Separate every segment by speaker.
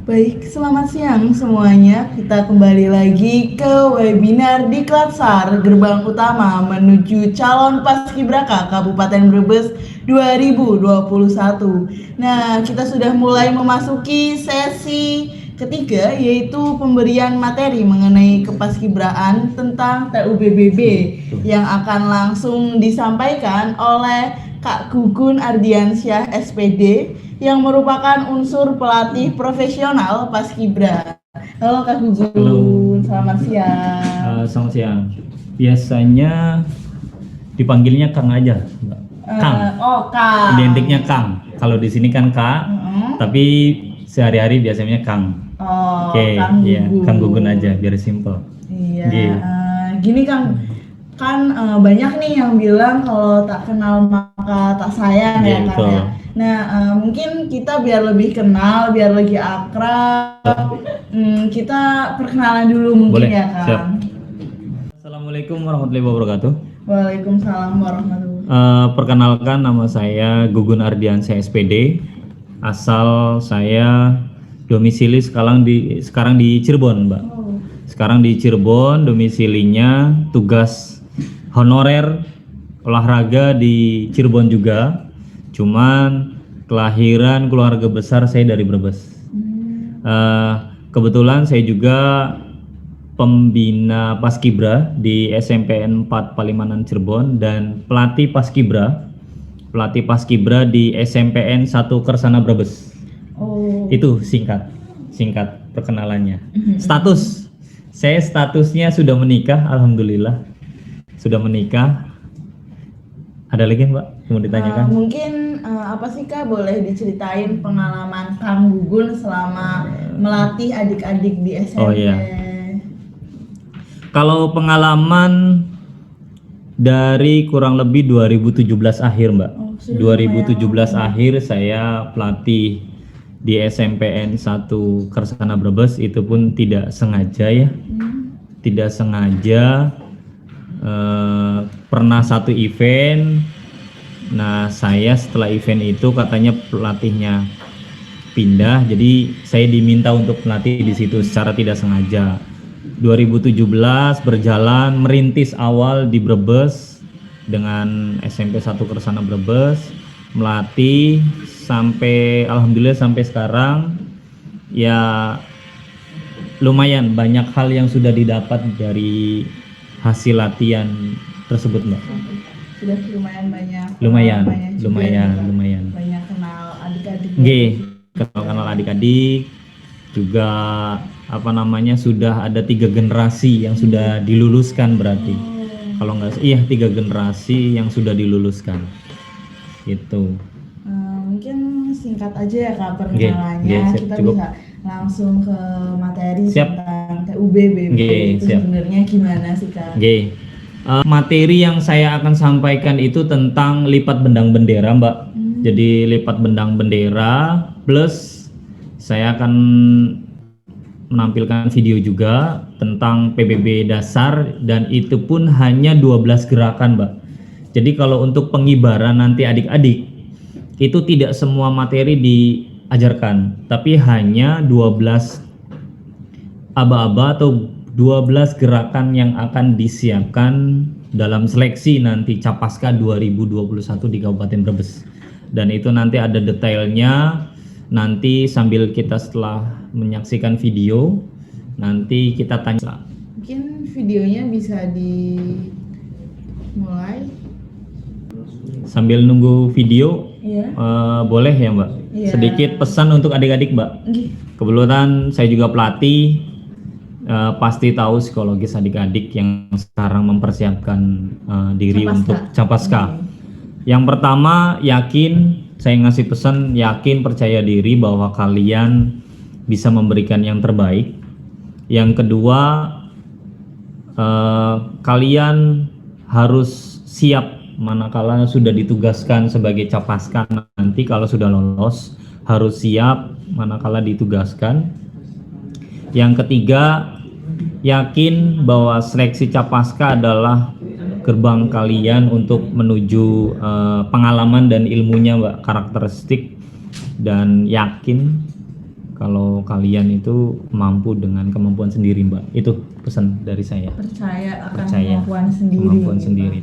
Speaker 1: Baik, selamat siang semuanya. Kita kembali lagi ke webinar Diklat SAR Gerbang Utama menuju calon Paskibraka Kabupaten Brebes 2021. Nah, kita sudah mulai memasuki sesi ketiga, yaitu pemberian materi mengenai kepaskibraan tentang TUBBB yang akan langsung disampaikan oleh Kak Gugun Ardiansyah SPD yang merupakan unsur pelatih profesional Paskibra. Halo Kak Gugun,
Speaker 2: Halo.
Speaker 1: selamat siang.
Speaker 2: Selamat siang. Biasanya dipanggilnya Kang aja, Mbak. Kang.
Speaker 1: Kang.
Speaker 2: Identiknya Kang. Kalau di sini kan Kak, tapi sehari-hari biasanya Kang. Oke,
Speaker 1: Kang Gugun.
Speaker 2: iya, Kang Gugun aja biar simple.
Speaker 1: Iya. Gini Kang, kan banyak nih yang bilang kalau tak kenal maka tak sayang ya Kang ya. Nah, mungkin kita biar lebih kenal, biar lebih akrab, kita perkenalan dulu mungkin.
Speaker 2: Boleh,
Speaker 1: ya Kang.
Speaker 2: siap. Assalamualaikum warahmatullahi wabarakatuh.
Speaker 1: Waalaikumsalam warahmatullahi wabarakatuh.
Speaker 2: Perkenalkan, nama saya Gugun Ardiansyah SPD. Asal saya domisili sekarang di Cirebon, Mbak. Sekarang di Cirebon, domisilinya tugas honorer olahraga di Cirebon juga. Cuman kelahiran keluarga besar saya dari Brebes. Kebetulan saya juga pembina Paskibra di SMPN 4 Palimanan Cirebon dan pelatih Paskibra di SMPN 1 Kersana Brebes. Itu singkat perkenalannya. Statusnya sudah menikah, alhamdulillah. Sudah menikah. Ada lagi Mbak mau ditanyakan?
Speaker 1: Mungkin apa sih Kak, boleh diceritain pengalaman Kang Gugun selama melatih adik-adik di SMP?
Speaker 2: Oh iya. Kalau pengalaman dari kurang lebih 2017 akhir Mbak. 2017 akhir saya pelatih di SMPN 1 Kersana Brebes, itu pun tidak sengaja ya. Tidak sengaja, pernah satu event. Nah, saya setelah event itu katanya pelatihnya pindah, jadi saya diminta untuk pelatih di situ secara tidak sengaja. 2017 berjalan merintis awal di Brebes dengan SMP 1 Kersana Brebes, melatih sampai alhamdulillah sampai sekarang ya lumayan banyak hal yang sudah didapat dari hasil latihan tersebut Mbak.
Speaker 1: Sudah lumayan banyak.
Speaker 2: Lumayan.
Speaker 1: Banyak kenal adik-adik.
Speaker 2: Kenal adik-adik juga sudah ada 3 generasi yang sudah diluluskan berarti. Kalau nggak 3 generasi yang sudah diluluskan. Gitu.
Speaker 1: Mungkin singkat aja ya Kak perkenalannya. Kita
Speaker 2: cukup.
Speaker 1: Bisa langsung ke materi.
Speaker 2: Siap.
Speaker 1: Tentang TUBBB itu sebenarnya gimana sih Kak?
Speaker 2: Materi yang saya akan sampaikan itu tentang lipat bendang bendera Mbak. Jadi lipat bendang bendera plus saya akan menampilkan video juga tentang PBB dasar, dan itu pun hanya 12 gerakan Mbak. Jadi kalau untuk pengibaran nanti adik-adik itu tidak semua materi diajarkan, tapi hanya 12 aba-aba atau 12 gerakan yang akan disiapkan dalam seleksi nanti Capaska 2021 di Kabupaten Brebes. Dan itu nanti ada detailnya, nanti sambil kita setelah menyaksikan video nanti kita tanya.
Speaker 1: Mungkin videonya bisa dimulai
Speaker 2: sambil nunggu video. Boleh ya Mbak? Sedikit pesan untuk adik-adik Mbak. Kebetulan saya juga pelatih, pasti tahu psikologis adik-adik yang sekarang mempersiapkan diri untuk Capaska. Yang pertama, saya ngasih pesan, yakin, percaya diri bahwa kalian bisa memberikan yang terbaik. Yang kedua, kalian harus siap manakala sudah ditugaskan sebagai Capaska nanti. Kalau sudah lolos harus siap manakala ditugaskan. Yang ketiga, yakin bahwa seleksi Capaska adalah gerbang kalian untuk menuju pengalaman dan ilmunya Mbak, karakteristik, dan yakin kalau kalian itu mampu dengan kemampuan sendiri, Mbak. Itu pesan dari saya.
Speaker 1: Percaya akan
Speaker 2: Percaya
Speaker 1: kemampuan sendiri.
Speaker 2: kemampuan
Speaker 1: gitu.
Speaker 2: sendiri.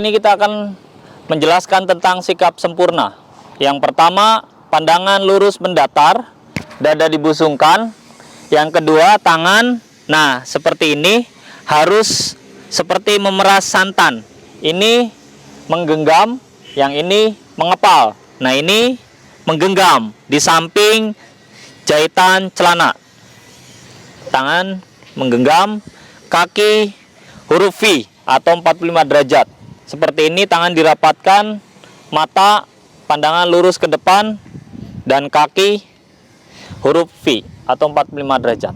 Speaker 2: Ini kita akan menjelaskan tentang sikap sempurna. Yang pertama, pandangan lurus mendatar, dada dibusungkan. Yang kedua, tangan. Nah, seperti ini harus seperti memeras santan. Ini menggenggam, yang ini mengepal. Nah, ini menggenggam di samping jahitan celana. Tangan menggenggam, kaki huruf V atau 45 derajat. Seperti ini, tangan dirapatkan, mata pandangan lurus ke depan, dan kaki huruf V atau 45 derajat.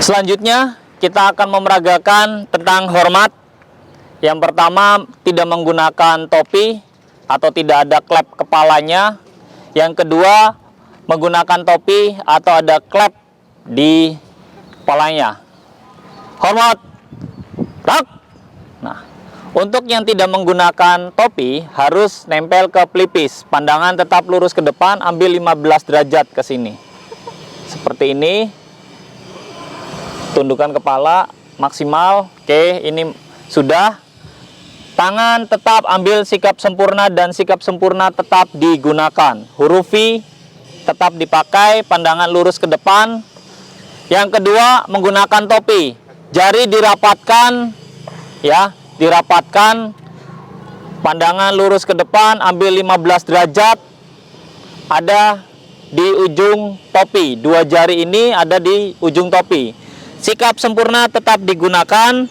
Speaker 2: Selanjutnya, kita akan memeragakan tentang hormat. Yang pertama, tidak menggunakan topi atau tidak ada klep kepalanya. Yang kedua, menggunakan topi atau ada klep di kepalanya. Hormat. Tak. Nah, untuk yang tidak menggunakan topi harus nempel ke pelipis. Pandangan tetap lurus ke depan, ambil 15 derajat ke sini. Seperti ini. Tundukkan kepala, maksimal. Oke, ini sudah. Tangan tetap ambil sikap sempurna dan sikap sempurna tetap digunakan. Huruf V tetap dipakai, pandangan lurus ke depan. Yang kedua, menggunakan topi. Jari dirapatkan, ya, dirapatkan. Pandangan lurus ke depan, ambil 15 derajat. Ada di ujung topi. Dua jari ini ada di ujung topi. Sikap sempurna tetap digunakan.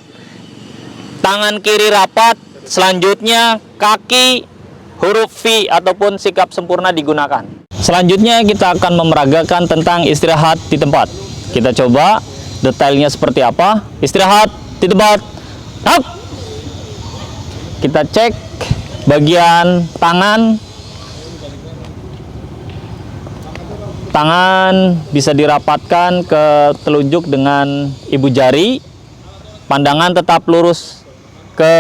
Speaker 2: Tangan kiri rapat. Selanjutnya kaki huruf V ataupun sikap sempurna digunakan. Selanjutnya kita akan memeragakan tentang istirahat di tempat. Kita coba detailnya seperti apa. Istirahat di tempat. Up. Kita cek bagian tangan. Tangan bisa dirapatkan ke telunjuk dengan ibu jari. Pandangan tetap lurus ke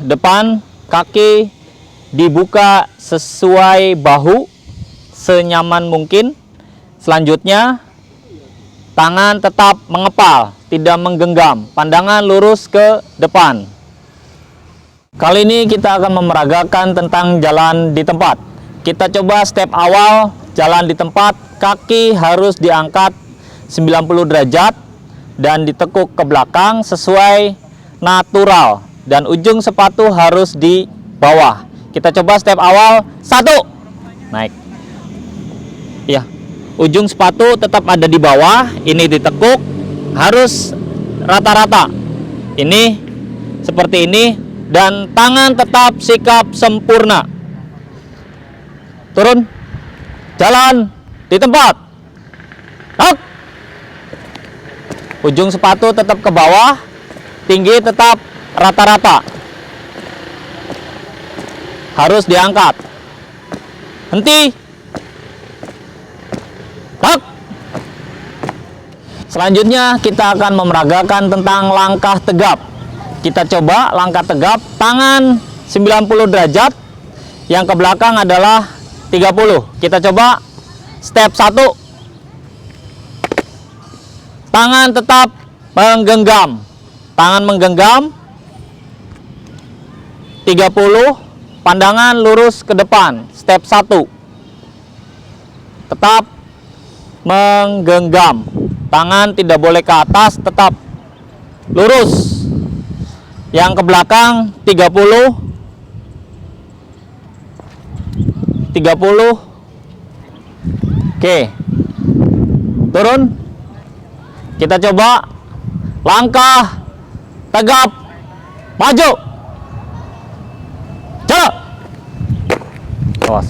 Speaker 2: depan, kaki dibuka sesuai bahu, senyaman mungkin. Selanjutnya, tangan tetap mengepal, tidak menggenggam. Pandangan lurus ke depan. Kali ini kita akan memeragakan tentang jalan di tempat. Kita coba step awal, jalan di tempat. Kaki harus diangkat 90 derajat dan ditekuk ke belakang sesuai natural. Dan ujung sepatu harus di bawah. Kita coba step awal. 1. Naik. Ya. Ujung sepatu tetap ada di bawah. Ini ditekuk. Harus rata-rata. Ini seperti ini. Dan tangan tetap sikap sempurna. Turun. Jalan di tempat. Up. Ujung sepatu tetap ke bawah. Tinggi tetap rata-rata. Harus diangkat. Henti. Hak. Selanjutnya kita akan memeragakan tentang langkah tegap. Kita coba langkah tegap. Tangan 90 derajat. Yang ke belakang adalah 30. Kita coba step 1. Tangan tetap menggenggam. Tangan menggenggam. 30, pandangan lurus ke depan. Step 1. Tetap menggenggam. Tangan tidak boleh ke atas, tetap lurus. Yang ke belakang 30. 30. Oke. Turun. Kita coba langkah tegap. Maju. Jalan. Awas.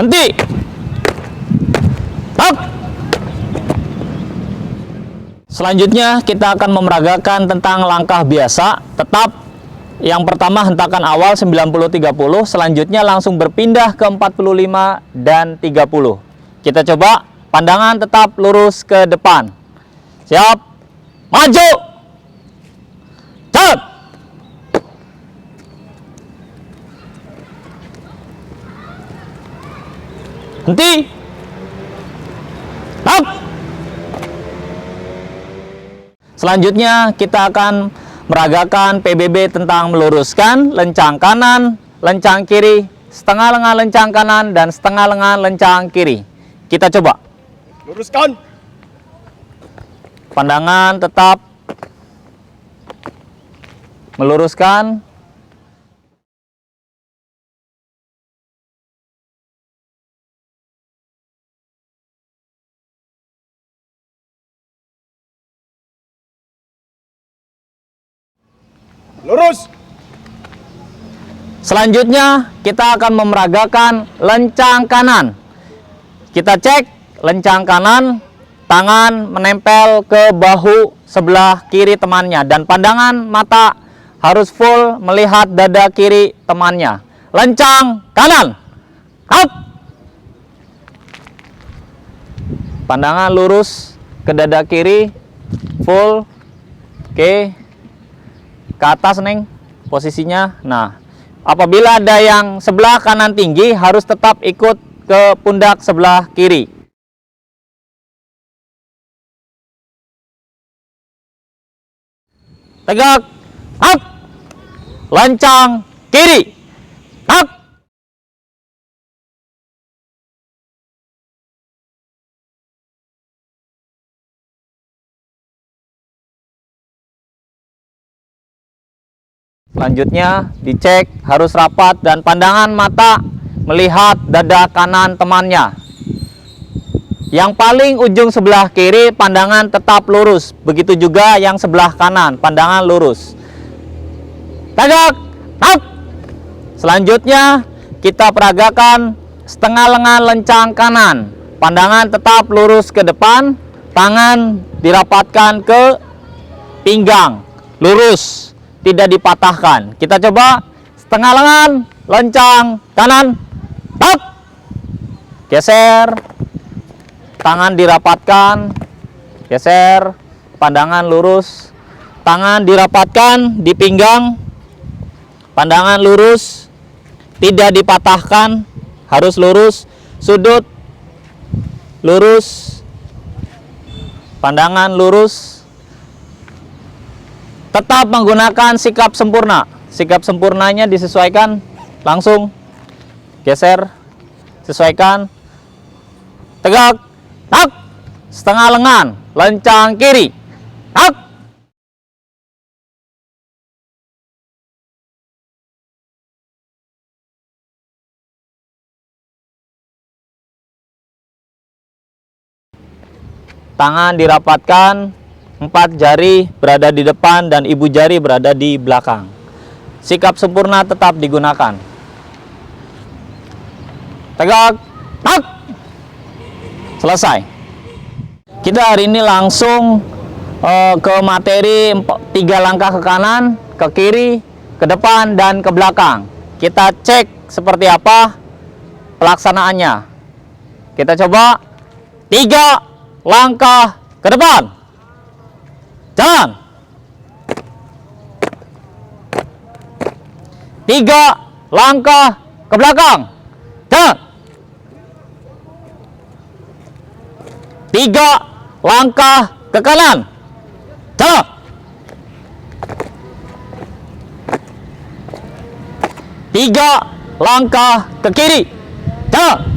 Speaker 2: Henti. Up. Selanjutnya kita akan memeragakan tentang langkah biasa. Tetap yang pertama hentakan awal 90-30. Selanjutnya langsung berpindah ke 45 dan 30. Kita coba pandangan tetap lurus ke depan. Siap. Maju. Jalan. Henti. Up. Selanjutnya kita akan meragakan PBB tentang meluruskan, lencang kanan, lencang kiri, setengah lengan lencang kanan dan setengah lengan lencang kiri. Kita coba.
Speaker 3: Luruskan.
Speaker 2: Pandangan tetap meluruskan.
Speaker 3: Lurus.
Speaker 2: Selanjutnya kita akan memeragakan lencang kanan. Kita cek lencang kanan. Tangan menempel ke bahu sebelah kiri temannya. Dan pandangan mata harus full melihat dada kiri temannya. Lencang kanan. Up. Pandangan lurus ke dada kiri. Full. Oke. Ke atas, Neng. Posisinya. Nah, apabila ada yang sebelah kanan tinggi, harus tetap ikut ke pundak sebelah kiri. tegak, up, lancang, kiri, up. Selanjutnya dicek harus rapat dan pandangan mata melihat dada kanan temannya. Yang paling ujung sebelah kiri pandangan tetap lurus. Begitu juga yang sebelah kanan pandangan lurus. Tegak, up. Selanjutnya kita peragakan setengah lengan lencang kanan. Pandangan tetap lurus ke depan, tangan dirapatkan ke pinggang, lurus, tidak dipatahkan. Kita coba setengah lengan lencang kanan, up. Geser, tangan dirapatkan, geser, pandangan lurus, tangan dirapatkan di pinggang, pandangan lurus, tidak dipatahkan, harus lurus, sudut lurus, pandangan lurus. Tetap menggunakan sikap sempurna. Sikap sempurnanya disesuaikan langsung, geser, sesuaikan, tegak, tak, setengah lengan, lencang kiri, tak. Tangan dirapatkan, 4 jari berada di depan dan ibu jari berada di belakang. Sikap sempurna tetap digunakan. Tegak, tak. Selesai. Kita hari ini langsung ke materi 3 langkah ke kanan, ke kiri, ke depan, dan ke belakang. Kita cek seperti apa pelaksanaannya. Kita coba 3 langkah ke depan, jalan. 3 langkah ke belakang, jalan. 3 langkah ke kanan, jalan. 3 langkah ke kiri, jalan.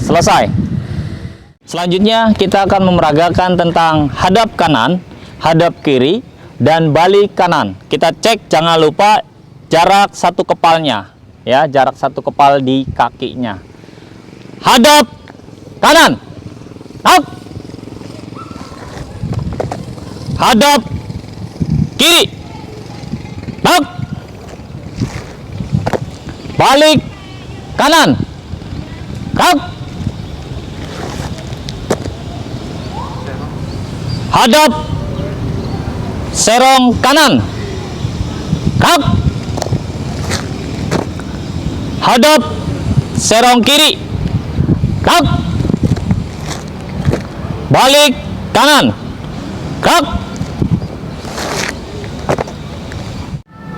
Speaker 2: Selesai. Selanjutnya kita akan memeragakan tentang hadap kanan, hadap kiri, dan balik kanan. Kita cek jangan lupa jarak 1 kepalnya, ya, jarak 1 kepal di kakinya. Hadap kanan, up. Hadap kiri, up. Balik kanan, up. Hadap serong kanan, up. Hadap serong kiri, up. Balik kanan, up.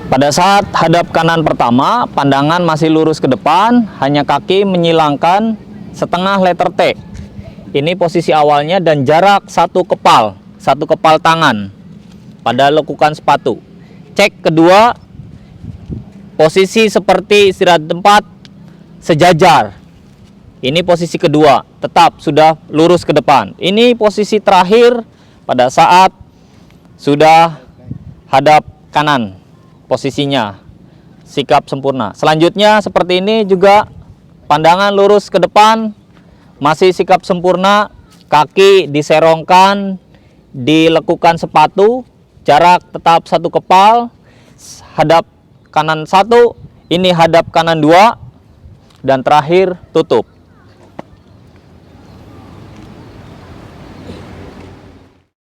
Speaker 2: Pada saat hadap kanan pertama, pandangan masih lurus ke depan, hanya kaki menyilangkan setengah letter T. Ini posisi awalnya dan jarak 1 kepal. 1 kepal tangan pada lekukan sepatu. Cek kedua, posisi seperti istirahat tempat sejajar. Ini posisi kedua, tetap sudah lurus ke depan. Ini posisi terakhir pada saat sudah hadap kanan posisinya. Sikap sempurna. Selanjutnya seperti ini juga, pandangan lurus ke depan, masih sikap sempurna, kaki diserongkan, dilekukan sepatu, jarak tetap 1 kepal, hadap kanan 1, ini hadap kanan 2, dan terakhir tutup.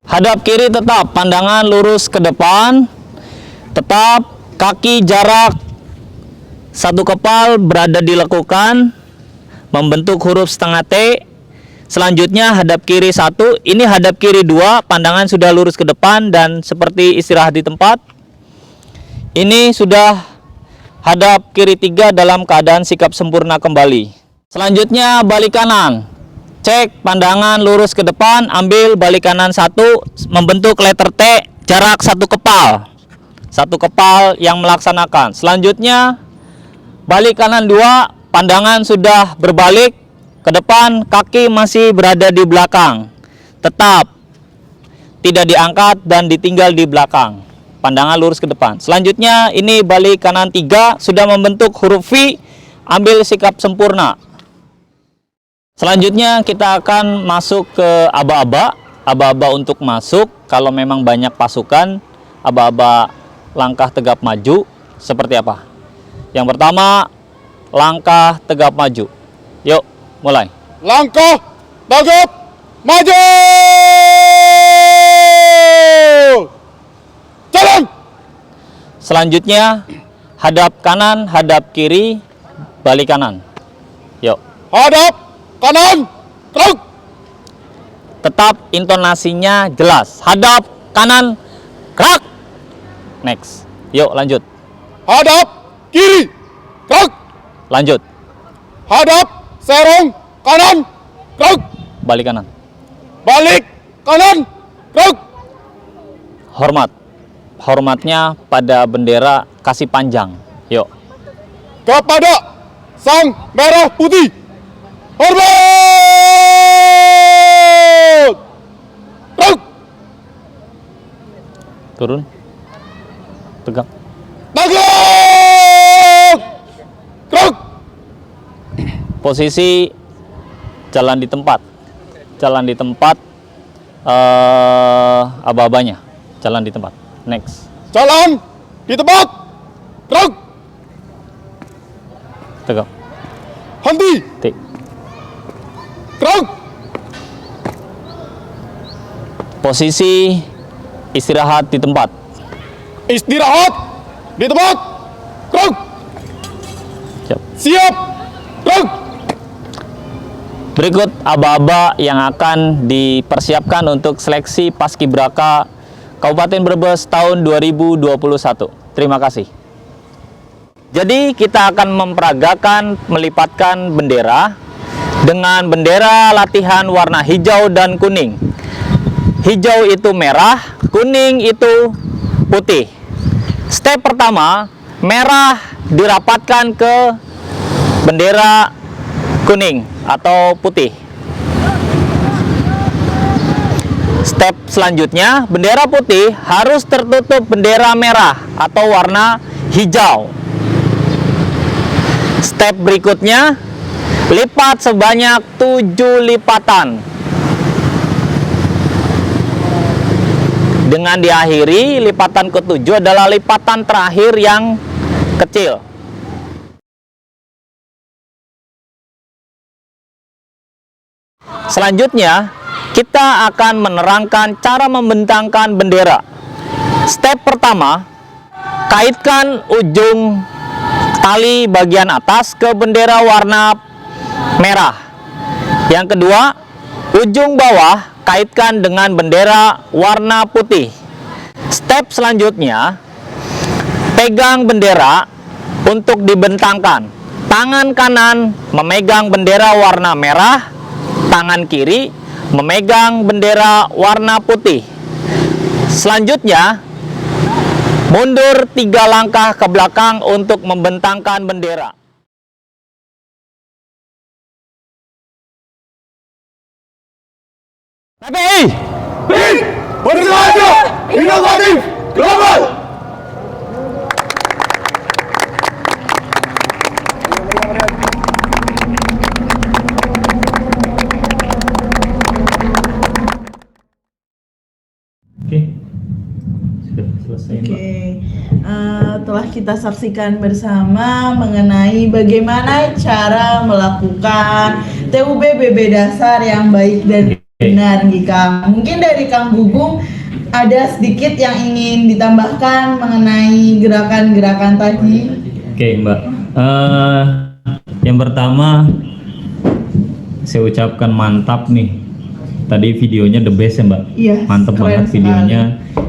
Speaker 2: Hadap kiri tetap pandangan lurus ke depan, tetap kaki jarak 1 kepal berada dilekukan, membentuk huruf setengah T. Selanjutnya hadap kiri 1, ini hadap kiri 2, pandangan sudah lurus ke depan dan seperti istirahat di tempat. Ini sudah hadap kiri 3 dalam keadaan sikap sempurna kembali. Selanjutnya balik kanan. Cek pandangan lurus ke depan, ambil balik kanan 1, membentuk letter T, jarak 1 kepal. 1 kepal yang melaksanakan. Selanjutnya, balik kanan 2, pandangan sudah berbalik ke depan, kaki masih berada di belakang. Tetap tidak diangkat dan ditinggal di belakang. Pandangan lurus ke depan. Selanjutnya, ini balik kanan 3, sudah membentuk huruf V, ambil sikap sempurna. Selanjutnya kita akan masuk ke aba-aba. Aba-aba untuk masuk, kalau memang banyak pasukan, aba-aba langkah tegap maju. Seperti apa? Yang pertama, langkah tegap maju. Yuk, mulai.
Speaker 3: Langkah tegap maju. Jalan.
Speaker 2: Selanjutnya, hadap kanan, hadap kiri, balik kanan. Yuk.
Speaker 3: Hadap kanan. Gerak.
Speaker 2: Tetap intonasinya jelas. Hadap kanan, gerak. Next. Yuk, lanjut.
Speaker 3: Hadap kiri. Gerak.
Speaker 2: Lanjut.
Speaker 3: Hadap serong kanan. Gerak.
Speaker 2: Balik kanan.
Speaker 3: Balik kanan. Gerak.
Speaker 2: Hormat. Hormatnya pada bendera kasih panjang. Yuk.
Speaker 3: Kepada sang merah putih. Hormat. Gerak.
Speaker 2: Turun. Tegak.
Speaker 3: Tegak. Gerak.
Speaker 2: Posisi jalan di tempat. Jalan di tempat aba-abanya. Jalan di tempat. Next.
Speaker 3: Jalan di tempat. Gerak.
Speaker 2: Tegak.
Speaker 3: Henti.
Speaker 2: Tik.
Speaker 3: Gerak.
Speaker 2: Posisi istirahat di tempat.
Speaker 3: Istirahat di tempat. Gerak.
Speaker 2: Siap.
Speaker 3: Siap. Gerak.
Speaker 2: Berikut aba-aba yang akan dipersiapkan untuk seleksi Paskibraka Kabupaten Brebes tahun 2021. Terima kasih. Jadi kita akan memperagakan melipatkan bendera dengan bendera latihan warna hijau dan kuning. Hijau itu merah, kuning itu putih. Step pertama, merah dirapatkan ke bendera kuning atau putih. Step selanjutnya, bendera putih harus tertutup bendera merah atau warna hijau. Step berikutnya, lipat sebanyak 7 lipatan. Dengan diakhiri, lipatan ke-7 adalah lipatan terakhir yang kecil. Selanjutnya, kita akan menerangkan cara membentangkan bendera. Step pertama, kaitkan ujung tali bagian atas ke bendera warna merah. Yang kedua, ujung bawah kaitkan dengan bendera warna putih. Step selanjutnya, pegang bendera untuk dibentangkan. Tangan kanan memegang bendera warna merah, tangan kiri memegang bendera warna putih. Selanjutnya, mundur 3 langkah ke belakang untuk membentangkan bendera.
Speaker 3: PPI Bersatu Inovatif Global.
Speaker 2: Oke, sudah selesai, Mbak.
Speaker 1: Oke, telah kita saksikan bersama mengenai bagaimana cara melakukan TUBBB dasar yang baik dan benar, Kang. Mungkin dari Kang Gugum ada sedikit yang ingin ditambahkan mengenai gerakan-gerakan tadi.
Speaker 2: Oke, Mbak. Yang pertama, saya ucapkan mantap nih. Tadi videonya the best ya, Mbak.
Speaker 1: Iya,
Speaker 2: Mantap
Speaker 1: keren
Speaker 2: banget videonya.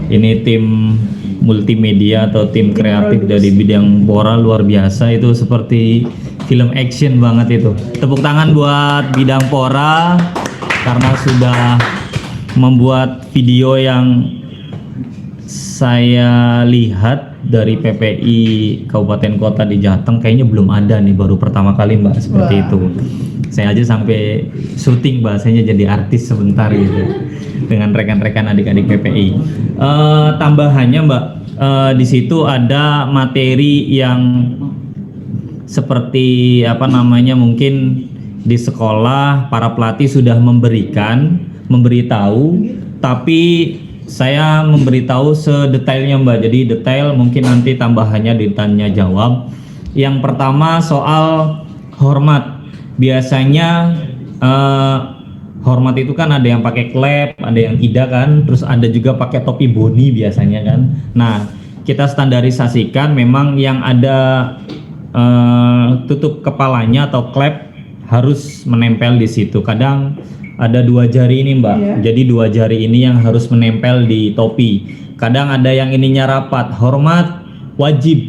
Speaker 2: Ini tim multimedia atau tim kreatif dari bidang Bora luar biasa. Itu seperti film action banget itu. Tepuk tangan buat Bidangpora karena sudah membuat video yang saya lihat dari PPI Kabupaten Kota di Jateng kayaknya belum ada nih, baru pertama kali Mbak seperti itu. Saya aja sampai syuting bahasanya jadi artis sebentar gitu dengan rekan-rekan adik-adik PPI. Tambahannya Mbak, di situ ada materi yang seperti apa namanya, mungkin di sekolah para pelatih sudah memberitahu, tapi saya memberitahu sedetailnya Mbak. Jadi detail mungkin nanti tambahannya ditanya jawab. Yang pertama soal hormat. Biasanya hormat itu kan ada yang pakai klep, ada yang tidak kan, terus ada juga pakai topi boni biasanya kan. Nah, kita standarisasikan memang yang ada tutup kepalanya atau klep harus menempel di situ. Kadang ada 2 jari ini Mbak, jadi 2 jari ini yang harus menempel di topi. Kadang ada yang ininya rapat. Hormat wajib,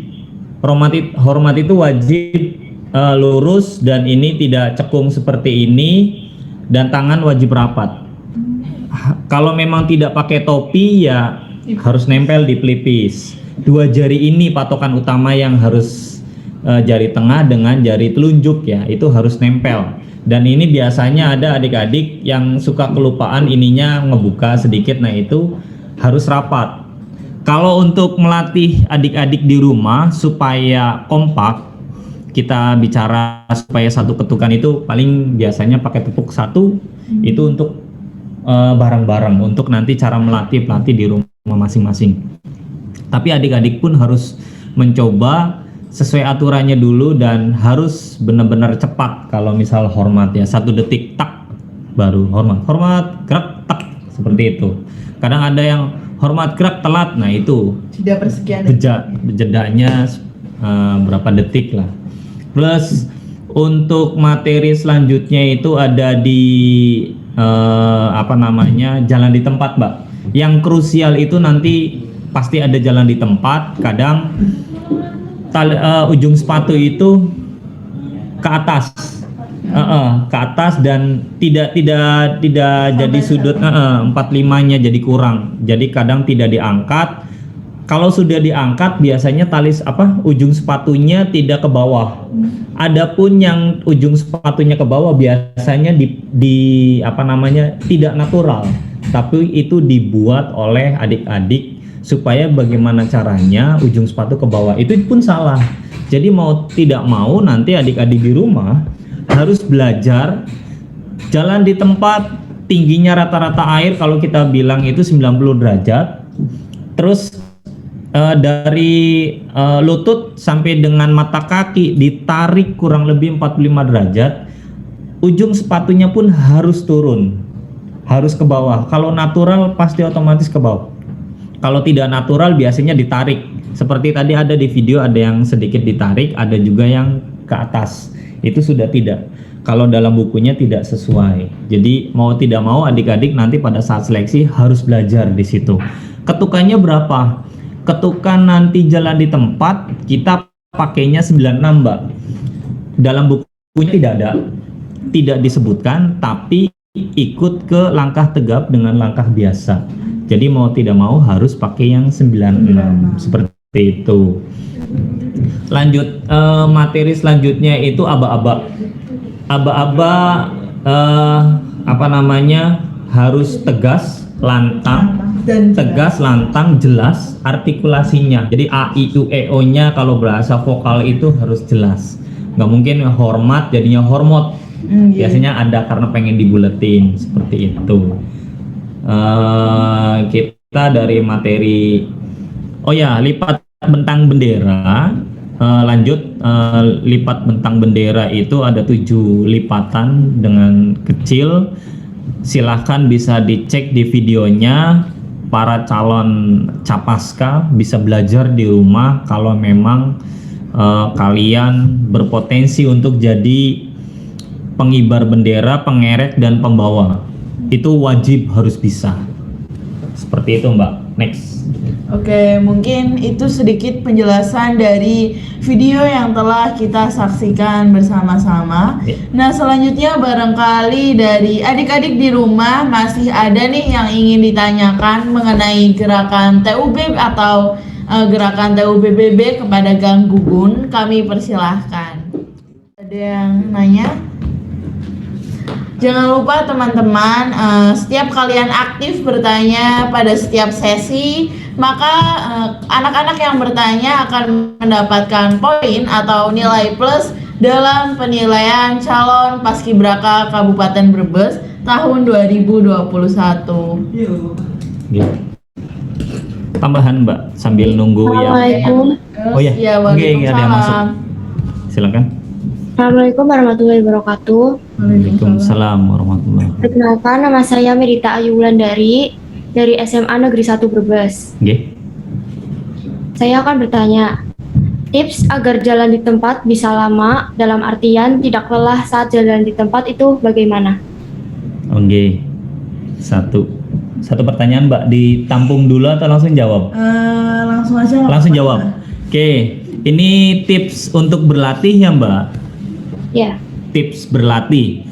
Speaker 2: hormat itu wajib lurus dan ini tidak cekung seperti ini, dan tangan wajib rapat. Kalau memang tidak pakai topi ya harus nempel di pelipis. 2 jari ini patokan utama yang harus, jari tengah dengan jari telunjuk ya, itu harus nempel. Dan ini biasanya ada adik-adik yang suka kelupaan ininya ngebuka sedikit, nah itu harus rapat. Kalau untuk melatih adik-adik di rumah supaya kompak, kita bicara supaya satu ketukan itu paling biasanya pakai tepuk 1, itu untuk bareng-bareng untuk nanti cara melatih pelatih di rumah masing-masing. Tapi adik-adik pun harus mencoba sesuai aturannya dulu dan harus benar-benar cepat. Kalau misal hormat ya 1 detik tak baru hormat gerak tak, seperti itu. Kadang ada yang hormat gerak telat, nah itu
Speaker 1: Jeda persekian.
Speaker 2: jedanya berapa detik lah. Plus untuk materi selanjutnya itu ada di apa namanya, jalan di tempat Mbak. Yang krusial itu nanti pasti ada jalan di tempat. Kadang ujung sepatu itu ke atas, ke atas dan tidak jadi sudut 45-nya jadi kurang. Jadi kadang tidak diangkat. Kalau sudah diangkat biasanya ujung sepatunya tidak ke bawah. Adapun yang ujung sepatunya ke bawah biasanya tidak natural. Tapi itu dibuat oleh adik-adik supaya bagaimana caranya ujung sepatu ke bawah, itu pun salah. Jadi mau tidak mau nanti adik-adik di rumah harus belajar jalan di tempat, tingginya rata-rata air kalau kita bilang itu 90 derajat. Terus dari lutut sampai dengan mata kaki ditarik kurang lebih 45 derajat. Ujung sepatunya pun harus turun, harus ke bawah. Kalau natural pasti otomatis ke bawah. Kalau tidak natural biasanya ditarik. Seperti tadi ada di video, ada yang sedikit ditarik, ada juga yang ke atas. Itu sudah tidak. Kalau dalam bukunya tidak sesuai. Jadi mau tidak mau adik-adik nanti pada saat seleksi harus belajar di situ. Ketukannya berapa? Ketukan nanti jalan di tempat kita pakainya 96 Mbak. Dalam bukunya tidak ada, tidak disebutkan, tapi ikut ke langkah tegap dengan langkah biasa. Jadi mau tidak mau harus pakai yang 96 seperti itu. Lanjut, materi selanjutnya itu aba-aba. Aba-aba harus tegas, lantang, tegas, lantang, jelas artikulasinya. Jadi A, I, U, E, O-nya kalau bahasa vokal itu harus jelas. Nggak mungkin hormat jadinya hormot. Biasanya ada karena pengen dibuletin seperti itu. Kita dari materi lipat bentang bendera. Lanjut, lipat bentang bendera itu ada 7 lipatan dengan kecil. Silahkan bisa dicek di videonya. Para calon capaska bisa belajar di rumah kalau memang kalian berpotensi untuk jadi pengibar bendera, pengerek dan pembawa. Itu wajib harus bisa. Seperti itu Mbak. Next.
Speaker 1: Oke, mungkin itu sedikit penjelasan dari video yang telah kita saksikan bersama-sama.
Speaker 2: Ya.
Speaker 1: Nah, selanjutnya barangkali dari adik-adik di rumah masih ada nih yang ingin ditanyakan mengenai gerakan TUB atau gerakan TUBBB kepada Kang Gugun. Kami persilahkan. Ada yang nanya? Jangan lupa teman-teman, setiap kalian aktif bertanya pada setiap sesi, maka anak-anak yang bertanya akan mendapatkan poin atau nilai plus dalam penilaian calon Paskibraka Kabupaten Brebes tahun 2021.
Speaker 2: Gitu. Tambahan Mbak sambil nunggu yang.
Speaker 4: Assalamualaikum.
Speaker 2: Oh ya,
Speaker 1: Ya,
Speaker 2: oke, ada yang masuk.
Speaker 1: waalaikumsalam.
Speaker 2: Silakan.
Speaker 4: Assalamualaikum warahmatullahi wabarakatuh.
Speaker 2: Waalaikumsalam warahmatullahi wabarakatuh.
Speaker 4: Perkenalkan, nama saya Medita Ayu Wulandari dari SMA Negeri 1 Brebes.
Speaker 2: Oke.
Speaker 4: Saya akan bertanya, tips agar jalan di tempat bisa lama dalam artian tidak lelah saat jalan di tempat itu bagaimana?
Speaker 2: Oke. Satu pertanyaan Mbak, ditampung dulu atau langsung jawab?
Speaker 1: Langsung aja.
Speaker 2: Langsung jawab. Oke. Ini tips untuk berlatih ya Mbak?
Speaker 4: Ya,
Speaker 2: Tips berlatih.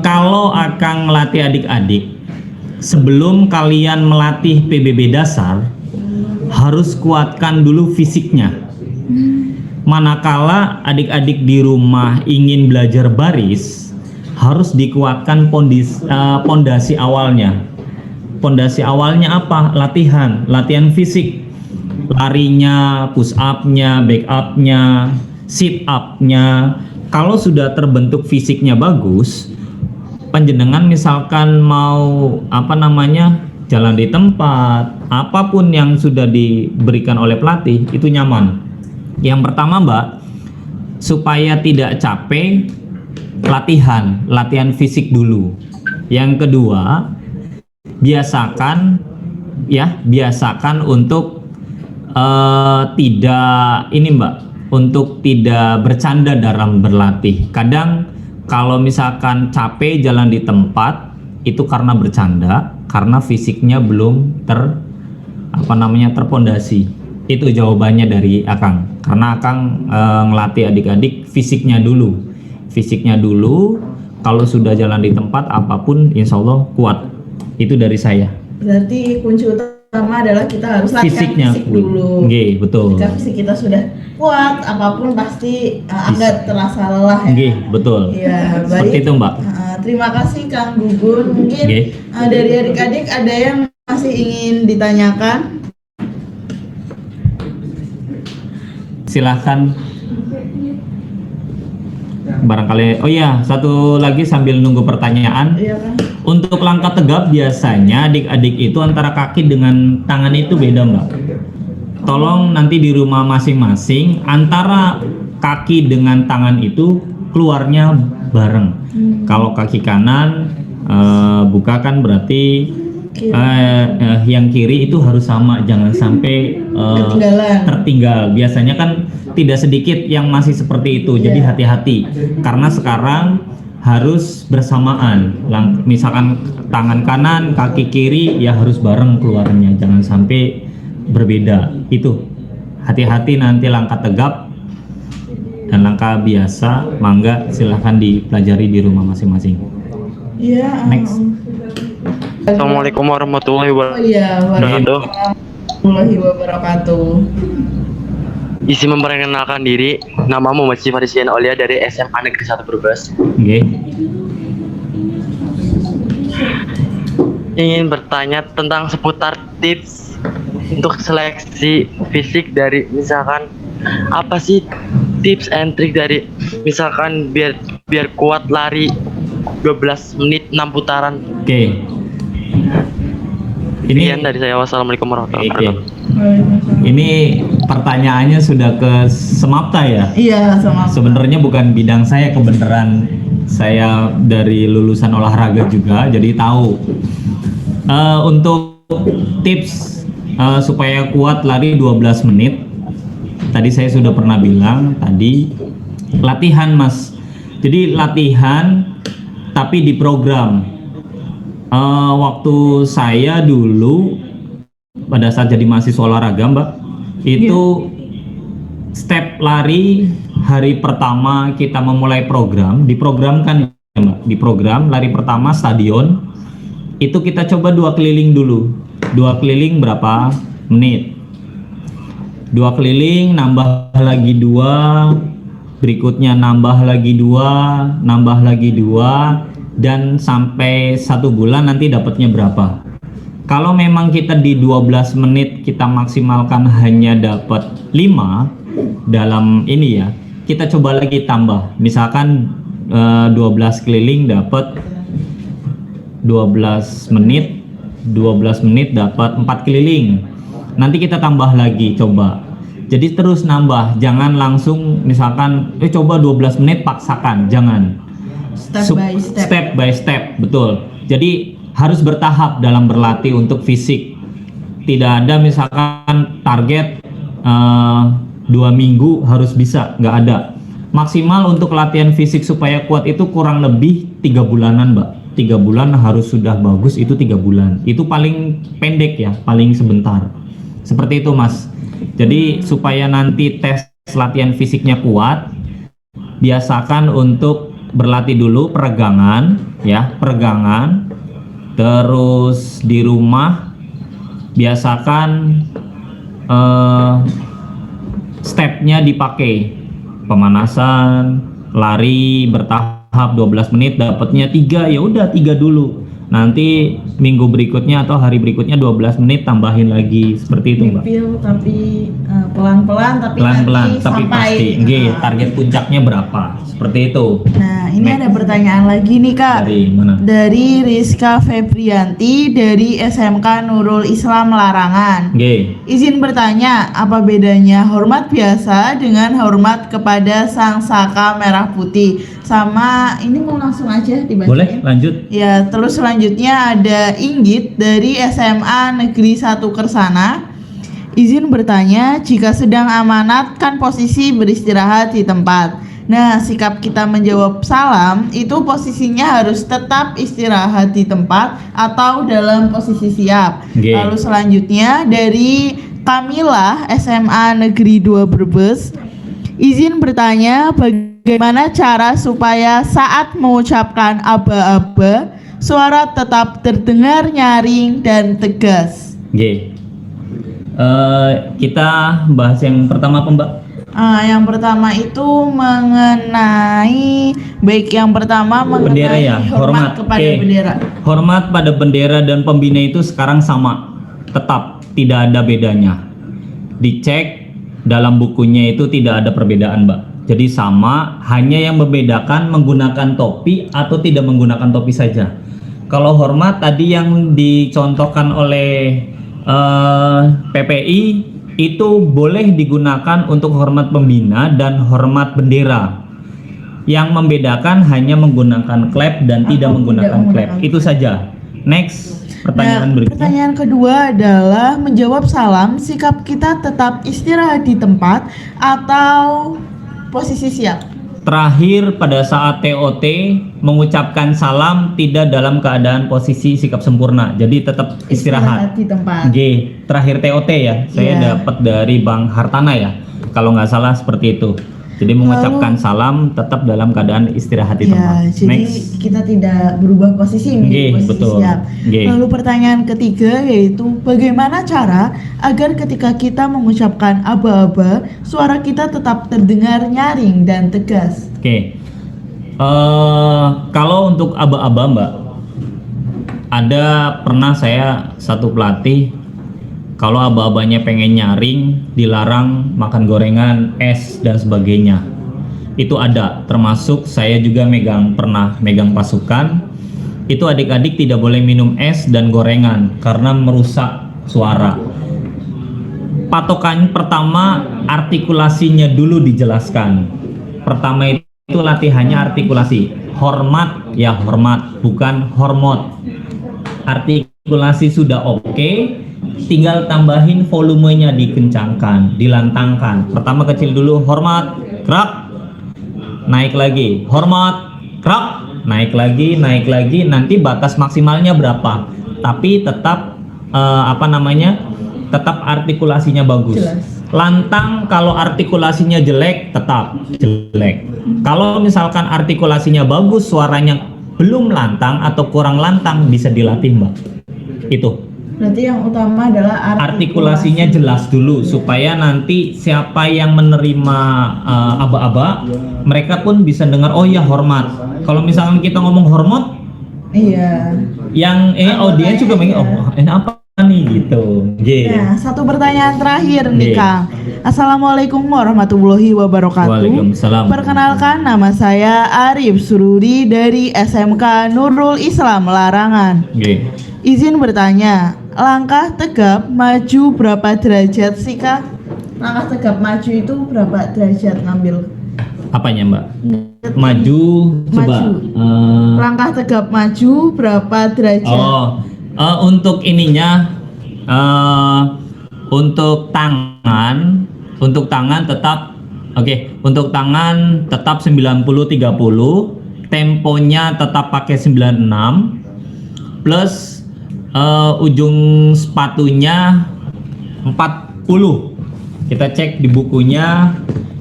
Speaker 2: Kalau akan melatih adik-adik, sebelum kalian melatih PBB dasar, harus kuatkan dulu fisiknya. Manakala adik-adik di rumah ingin belajar baris, harus dikuatkan pondasi awalnya. Pondasi awalnya apa? Latihan fisik. Larinya, push up-nya, back up-nya, sit up-nya. Kalau sudah terbentuk fisiknya bagus, panjenengan misalkan mau jalan di tempat, apapun yang sudah diberikan oleh pelatih itu nyaman. Yang pertama Mbak, supaya tidak capek, latihan fisik dulu. Yang kedua, biasakan untuk untuk tidak bercanda dalam berlatih. Kadang kalau misalkan capek jalan di tempat itu karena bercanda, karena fisiknya belum terpondasi. Itu jawabannya dari Akang. Karena Akang ngelatih adik-adik fisiknya dulu. Kalau sudah jalan di tempat apapun insya Allah kuat. Itu dari saya.
Speaker 1: Berarti kunci utama adalah kita harus latihan
Speaker 2: Fisiknya
Speaker 1: fisik dulu.
Speaker 2: Nggih, betul.
Speaker 1: Jika fisik kita sudah kuat, apapun pasti agak terasa lelah ya.
Speaker 2: Nggih, betul.
Speaker 1: Iya, baik.
Speaker 2: Seperti itu, Mbak.
Speaker 1: Terima kasih Kang Gugun. Mungkin
Speaker 2: Nggih.
Speaker 1: dari adik-adik ada yang masih ingin ditanyakan?
Speaker 2: Silahkan. Barangkali, oh iya, satu lagi sambil nunggu pertanyaan.
Speaker 1: Iya kan?
Speaker 2: Untuk langkah tegap biasanya adik-adik itu antara kaki dengan tangan itu beda Mbak. Tolong nanti di rumah masing-masing antara kaki dengan tangan itu keluarnya bareng. Kalau kaki kanan buka kan berarti yang kiri itu harus sama, jangan sampai tertinggal. Biasanya kan tidak sedikit yang masih seperti itu, jadi hati-hati. Karena sekarang harus bersamaan. Misalkan tangan kanan, kaki kiri ya harus bareng keluarnya, jangan sampai berbeda. Itu hati-hati nanti langkah tegap dan langkah biasa. Mangga silahkan dipelajari di rumah masing-masing.
Speaker 1: Iya.
Speaker 2: Next.
Speaker 5: Assalamualaikum warahmatullahi
Speaker 1: Oh iya,
Speaker 5: wabarakatuh.
Speaker 1: warahmatullahi wabarakatuh.
Speaker 5: Isi memperkenalkan diri, namamu Masih Farisian Aulia dari SMA Negeri 1 Brebes.
Speaker 2: Oke.
Speaker 5: Ingin bertanya tentang seputar tips untuk seleksi fisik dari misalkan apa sih tips and trik dari misalkan biar kuat lari 12 menit 6 putaran.
Speaker 2: Oke.
Speaker 5: Ini dari saya. Wassalamualaikum warahmatullahi wabarakatuh.
Speaker 2: Ini pertanyaannya sudah ke Semapta ya?
Speaker 1: Iya, sama.
Speaker 2: Sebenarnya bukan bidang saya, kebenaran saya dari lulusan olahraga juga, jadi tahu. Untuk tips supaya kuat lari 12 menit, tadi saya sudah pernah bilang tadi, latihan Mas. Jadi latihan tapi diprogram. Waktu saya dulu pada saat jadi mahasiswa olahraga Mbak, itu step lari hari pertama kita memulai program, diprogramkan ya Mbak, diprogram lari pertama stadion, itu kita coba 2 keliling dulu. 2 keliling berapa menit? 2 keliling nambah lagi 2, berikutnya nambah lagi 2, nambah lagi 2, dan sampai 1 bulan nanti dapatnya berapa. Kalau memang kita di 12 menit kita maksimalkan hanya dapat 5 dalam ini ya, kita coba lagi tambah. Misalkan 12 keliling dapat 12 menit, 12 menit dapat 4 keliling. Nanti kita tambah lagi coba. Jadi terus nambah, jangan langsung misalkan coba 12 menit paksakan, jangan. Step by step, betul. Jadi harus bertahap dalam berlatih untuk fisik. Tidak ada misalkan target 2 minggu harus bisa, nggak ada. Maksimal untuk latihan fisik supaya kuat itu kurang lebih 3 bulanan Mbak. 3 bulan harus sudah bagus, itu 3 bulan. Itu paling pendek ya, paling sebentar. Seperti itu Mas. Jadi supaya nanti tes latihan fisiknya kuat, biasakan untuk berlatih dulu peregangan ya, peregangan. Terus di rumah biasakan stepnya dipakai, pemanasan, lari bertahap 12 menit dapatnya 3, ya udah 3 dulu. Nanti minggu berikutnya atau hari berikutnya 12 menit tambahin lagi, seperti itu Mbak.
Speaker 1: Tapi pelan-pelan tapi
Speaker 2: Pelan-pelan
Speaker 1: nanti
Speaker 2: tapi
Speaker 1: sampai
Speaker 2: pasti. Target puncaknya berapa? Seperti itu.
Speaker 1: Nah, ini ada pertanyaan lagi nih Kak.
Speaker 2: Dari mana?
Speaker 1: Dari Rizka Febrianti dari SMK Nurul Islam Larangan.
Speaker 2: G.
Speaker 1: Izin bertanya, apa bedanya hormat biasa dengan hormat kepada Sang Saka Merah Putih? Sama ini mau langsung aja dibacain.
Speaker 2: Boleh lanjut?
Speaker 1: Ya, terus selanjutnya ada Inggit dari SMA Negeri 1 Kersana. Izin bertanya, jika sedang amanat kan posisi beristirahat di tempat. Nah, sikap kita menjawab salam itu posisinya harus tetap istirahat di tempat atau dalam posisi siap. Lalu selanjutnya dari Kamila SMA Negeri 2 Brebes. Izin bertanya, bagaimana cara supaya saat mengucapkan aba-aba suara tetap terdengar nyaring dan tegas?
Speaker 2: Kita bahas yang pertama apa Mbak?
Speaker 1: Yang pertama itu mengenai yang pertama mengenai
Speaker 2: bendera ya, hormat
Speaker 1: kepada bendera.
Speaker 2: Hormat pada bendera dan pembina itu sekarang sama, tetap tidak ada bedanya. Dicek dalam bukunya itu tidak ada perbedaan Mbak. Jadi sama, hanya yang membedakan menggunakan topi atau tidak menggunakan topi saja. Kalau hormat tadi yang dicontohkan oleh PPI itu boleh digunakan untuk hormat pembina dan hormat bendera. Yang membedakan hanya menggunakan klep dan tidak menggunakan klep. Itu saja. Next, pertanyaan berikutnya.
Speaker 1: Pertanyaan kedua adalah menjawab salam, sikap kita tetap istirahat di tempat atau posisi siap?
Speaker 2: Terakhir pada saat TOT mengucapkan salam tidak dalam keadaan posisi sikap sempurna, jadi tetap istirahat
Speaker 1: di tempat.
Speaker 2: G. Terakhir TOT ya, saya dapat dari Bang Hartana ya, kalau nggak salah seperti itu. Jadi mengucapkan salam tetap dalam keadaan istirahat di tempat.
Speaker 1: Jadi
Speaker 2: Next.
Speaker 1: kita tidak berubah posisi menjadi posisi
Speaker 2: betul.
Speaker 1: siap. Lalu pertanyaan ketiga yaitu bagaimana cara agar ketika kita mengucapkan aba-aba suara kita tetap terdengar nyaring dan tegas?
Speaker 2: Kalau untuk aba-aba Mbak, ada pernah saya satu pelatih, kalau aba-abanya pengen nyaring, dilarang makan gorengan, es dan sebagainya. Itu ada, termasuk saya juga pernah megang pasukan. Itu adik-adik tidak boleh minum es dan gorengan karena merusak suara. Patokan pertama, artikulasinya dulu dijelaskan. Pertama itu latihannya artikulasi. Hormat ya hormat, bukan hormot. Artikulasi sudah oke, tinggal tambahin volumenya, dikencangkan, dilantangkan. Pertama kecil dulu, hormat, gerak, naik lagi, hormat, gerak, naik lagi, nanti batas maksimalnya berapa. Tapi tetap tetap artikulasinya bagus.
Speaker 1: Jelas.
Speaker 2: Lantang kalau artikulasinya jelek tetap jelek. Kalau misalkan artikulasinya bagus, suaranya belum lantang atau kurang lantang, bisa dilatih, Mbak. Itu.
Speaker 1: Berarti yang utama adalah
Speaker 2: Artikulasinya jelas dulu supaya nanti siapa yang menerima aba-aba, mereka pun bisa dengar, oh ya hormat. Kalau misalkan kita ngomong hormat,
Speaker 1: Iya.
Speaker 2: yang audiens juga pengen, oh ini apa nih gitu.
Speaker 1: Nah, satu pertanyaan terakhir nih
Speaker 2: Iya.
Speaker 1: Kang. Assalamualaikum warahmatullahi wabarakatuh.
Speaker 2: Waalaikumsalam.
Speaker 1: Perkenalkan, nama saya Arif Sururi dari SMK Nurul Islam Larangan.
Speaker 2: Oke.
Speaker 1: Izin bertanya, langkah tegap maju berapa derajat sih Kak? Langkah tegap maju itu berapa derajat ngambil?
Speaker 2: Apanya, Mbak? Maju, coba.
Speaker 1: Langkah tegap maju berapa derajat?
Speaker 2: Untuk ininya, untuk tangan tetap, untuk tangan tetap 90-30, temponya tetap pakai 96, plus ujung sepatunya 40. Kita cek di bukunya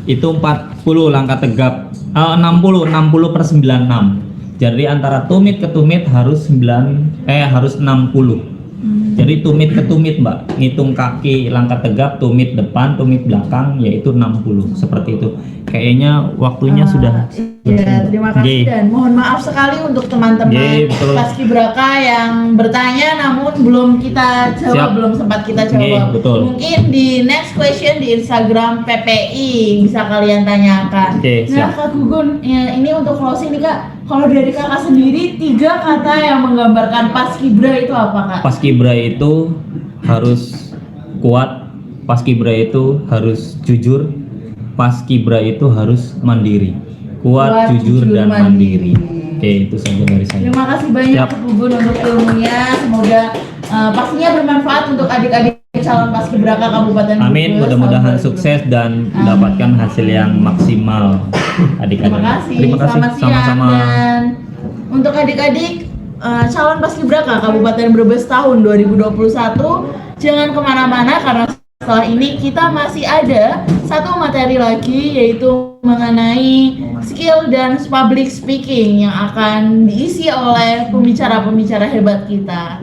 Speaker 2: itu 40 langkah tegap, 60 per 96. Jadi antara tumit ke tumit harus 60. Jadi tumit ke tumit, Mbak. Ngitung kaki langkah tegap, tumit depan, tumit belakang, yaitu 60. Seperti itu. Kayaknya waktunya sudah.
Speaker 1: Ya, terima kasih dan mohon maaf sekali untuk teman-teman Paskibraka yang bertanya namun belum kita jawab, belum sempat kita jawab. Mungkin di next question di Instagram PPI bisa kalian tanyakan. Nah, Kak Gugun, ya, ini untuk closing nih Kak. Kalau dari Kakak sendiri, 3 kata yang menggambarkan Paskibra itu apa Kak?
Speaker 2: Paskibra itu harus kuat, Paskibra itu harus jujur, Paskibra itu harus mandiri. Kuat, jujur, dan mandiri. Oke, itu saja dari saya.
Speaker 1: Terima kasih banyak Gugun untuk ilmunya. Semoga pastinya bermanfaat untuk adik-adik calon Paskibraka Kabupaten Brebes.
Speaker 2: Amin, mudah-mudahan sukses dan mendapatkan hasil yang maksimal adik-adik.
Speaker 1: Terima kasih. Selamat siang.
Speaker 2: Sama-sama.
Speaker 1: Dan untuk adik-adik calon Paskibraka Kabupaten Brebes tahun 2021, jangan kemana-mana karena setelah ini kita masih ada satu materi lagi, yaitu mengenai skill dan public speaking yang akan diisi oleh pembicara-pembicara hebat kita.